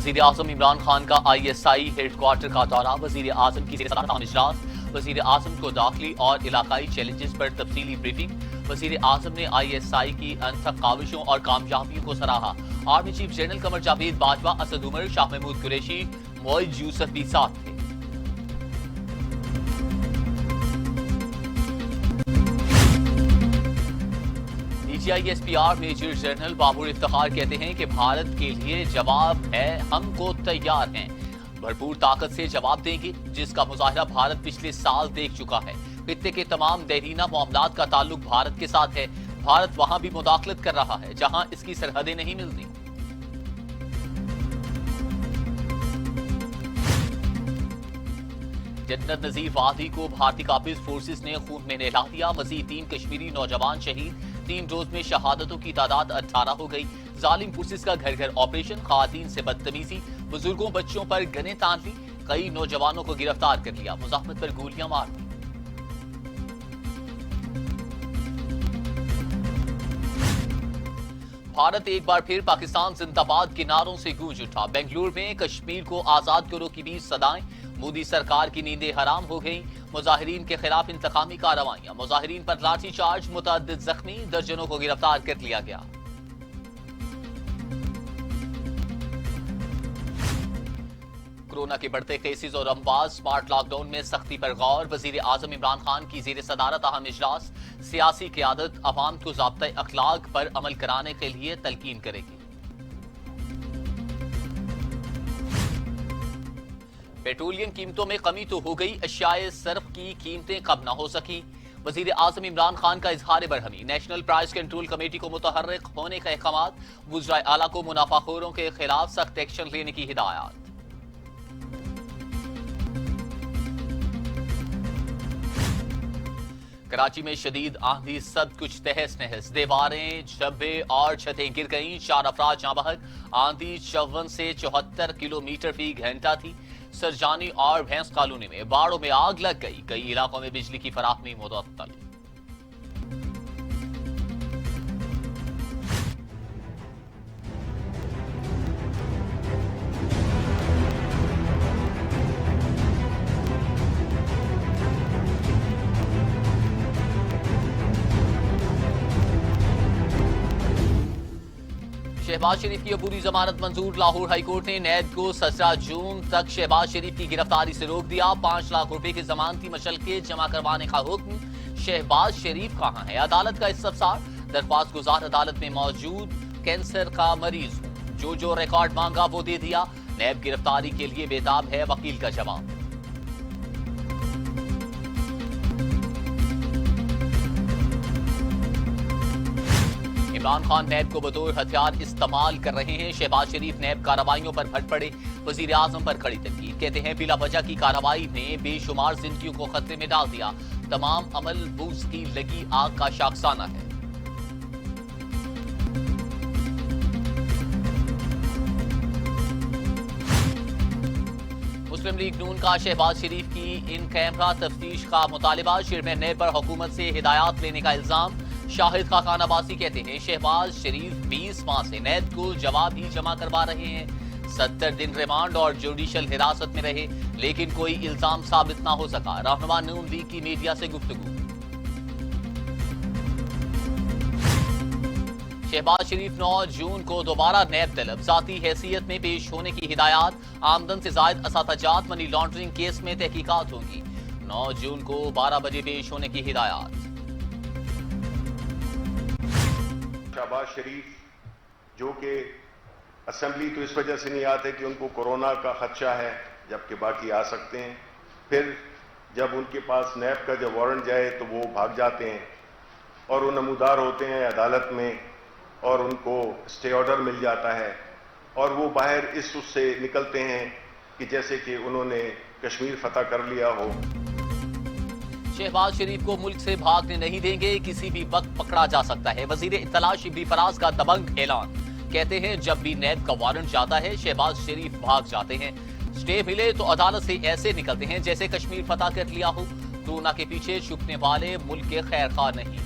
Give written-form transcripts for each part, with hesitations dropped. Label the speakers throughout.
Speaker 1: وزیر اعظم عمران خان کا ISI head quarter کا دورہ، وزیر اعظم کی زیر صدارت اجلاس، وزیر اعظم کو داخلی اور علاقائی چیلنجز پر تفصیلی بریفنگ۔ وزیر اعظم نے ISI کی انتھک کاوشوں اور کامیابیوں کو سراہا۔ Army chief general Qamar Javed Bajwa, Asad Umar, Shah Mahmood Qureshi, Moeed Yusuf بھی ساتھ تھے۔ DGI-SPR میجر جنرل بابور افتخار کہتے ہیں کہ بھارت کے لیے جواب ہے، ہم کو تیار ہیں، بھرپور طاقت سے جواب دیں گے، جس کا مظاہرہ بھارت پچھلے سال دیکھ چکا ہے۔ خطے کے تمام دیرینہ معاملات کا تعلق بھارت کے ساتھ ہے، بھارت وہاں بھی مداخلت کر رہا ہے جہاں اس کی سرحدیں نہیں ملتی۔ جنت نذیر وادی کو بھارتی قابض فورسز نے خون میں نہلا دیا، مزید 3 کشمیری نوجوان شہید، 3 روز میں شہادتوں کی تعداد 18 ہو گئی۔ ظالم فورسز کا گھر گھر آپریشن، خواتین سے بدتمیزی، بزرگوں بچوں پر گنیں تان لی، کئی نوجوانوں کو گرفتار کر لیا، مزاحمت پر گولیاں مار دی۔ بھارت ایک بار پھر پاکستان زندہ باد کے نعروں سے گونج اٹھا، بنگلور میں کشمیر کو آزاد کرو کی بھی صدائیں، مودی سرکار کی نیندیں حرام ہو گئیں، مظاہرین کے خلاف انتقامی کارروائیاں، مظاہرین پر لاٹھی چارج، متعدد زخمی، درجنوں کو گرفتار کر لیا گیا۔ کورونا کے بڑھتے کیسز اور اموات، سمارٹ لاک ڈاؤن میں سختی پر غور، وزیر اعظم عمران خان کی زیر صدارت اہم اجلاس، سیاسی قیادت عوام کو ضابطۂ اخلاق پر عمل کرانے کے لیے تلقین کرے گی۔ پیٹرولیم قیمتوں میں کمی تو ہو گئی، اشیاء صرف کی قیمتیں کم نہ ہو سکی، وزیر اعظم عمران خان کا اظہار برہمی، نیشنل پرائز کنٹرول کمیٹی کو متحرک ہونے کا احکامات، وزرائے اعلیٰ کو منافع خوروں کے خلاف سخت ایکشن لینے کی ہدایات۔ کراچی میں شدید آندھی، سب کچھ تہس نہس، دیواریں، چھبے اور چھتیں گر گئیں، 4 افراد جاں بحق، آندھی 54 سے 74 کلومیٹر فی گھنٹہ تھی۔ سرجانی اور بھینس کالونی میں باڑوں میں آگ لگ گئی، کئی علاقوں میں بجلی کی فراہمی معطل۔ شہباز شریف کی عبوری ضمانت منظور، لاہور ہائی کورٹ نے نیب کو 17 جون تک شہباز شریف کی گرفتاری سے روک دیا، 5 لاکھ روپے کی ضمانتی مشلقے جمع کروانے کا حکم۔ شہباز شریف کہاں ہے؟ عدالت کا استفسار، درخواست گزار عدالت میں موجود، کینسر کا مریض ہوں، جو ریکارڈ مانگا وہ دے دیا، نیب گرفتاری کے لیے بےتاب ہے، وکیل کا جواب۔ عمران خان نیب کو بطور ہتھیار استعمال کر رہے ہیں، شہباز شریف نیب کارروائیوں پر پھٹ پڑے، وزیر اعظم پر کڑی تنقید، کہتے ہیں بلا وجہ کی کارروائی نے بے شمار زندگیوں کو خطرے میں ڈال دیا، تمام عمل بوس کی لگی آگ کا شاخسانہ ہے۔ مسلم لیگ نون کا شہباز شریف کی ان کیمرہ تفتیش کا مطالبہ، چیئرمین نیب پر حکومت سے ہدایات لینے کا الزام، شاہد خاقان عباسی کہتے ہیں شہباز شریف 20 ماہ سے نیب کو جواب ہی جمع کروا رہے ہیں، 70 دن ریمانڈ اور جوڈیشل حراست میں رہے لیکن کوئی الزام ثابت نہ ہو سکا، رہنما نون لیگ کی میڈیا سے گفتگو۔ شہباز شریف 9 جون کو دوبارہ نیب طلب، ذاتی حیثیت میں پیش ہونے کی ہدایات، آمدن سے زائد اساتذات منی لانڈرنگ کیس میں تحقیقات ہوں گی، 9 جون کو 12 بجے پیش ہونے کی ہدایات۔
Speaker 2: شہباز شریف جو کہ اسمبلی تو اس وجہ سے نہیں آتے کہ ان کو کورونا کا خدشہ ہے، جبکہ باقی آ سکتے ہیں، پھر جب ان کے پاس نیب کا جب وارنٹ جائے تو وہ بھاگ جاتے ہیں اور وہ نمودار ہوتے ہیں عدالت میں اور ان کو اسٹے آرڈر مل جاتا ہے اور وہ باہر اس سے نکلتے ہیں کہ جیسے کہ انہوں نے کشمیر فتح کر لیا ہو۔
Speaker 1: شہباز شریف کو ملک سے بھاگنے نہیں دیں گے، کسی بھی وقت پکڑا جا سکتا ہے، وزیر اطلاع شبلی فراز کا دبنگ اعلان، کہتے ہیں جب بھی نیب کا وارنٹ جاتا ہے شہباز شریف بھاگ جاتے ہیں، اسٹے ملے تو عدالت سے ایسے نکلتے ہیں جیسے کشمیر فتح کر لیا ہو، کورونا کے پیچھے چھپنے والے ملک کے خیر خواہ نہیں۔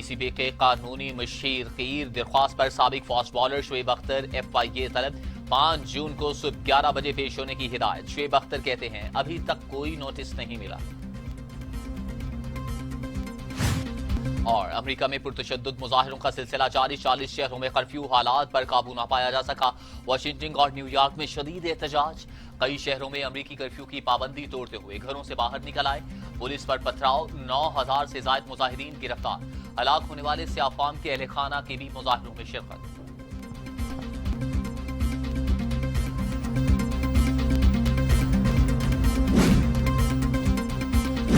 Speaker 1: پی سی بی کے قانونی مشیر قیر درخواست پر سابق fast bowler Shoaib Akhtar FIA طلب 5 جون کو صبح 11 بجے پیش ہونے کی ہدایت. شعیب اختر کہتے ہیں ابھی تک کوئی نوٹس نہیں ملا. اور امریکہ میں پرتشدد مظاہروں کا سلسلہ جاری. 40 شہروں میں کرفیو، حالات پر قابو نہ پایا جا سکا. واشنگٹن اور نیو یارک میں شدید احتجاج. کئی شہروں میں امریکی کرفیو کی پابندی توڑتے ہوئے گھروں سے باہر نکل آئے. پولیس پر پتھراؤ. 9000 سے زائد مظاہرین گرفتار. ہلاک ہونے والے سیاہ فام کے اہل خانہ کی بھی مظاہروں میں شرکت.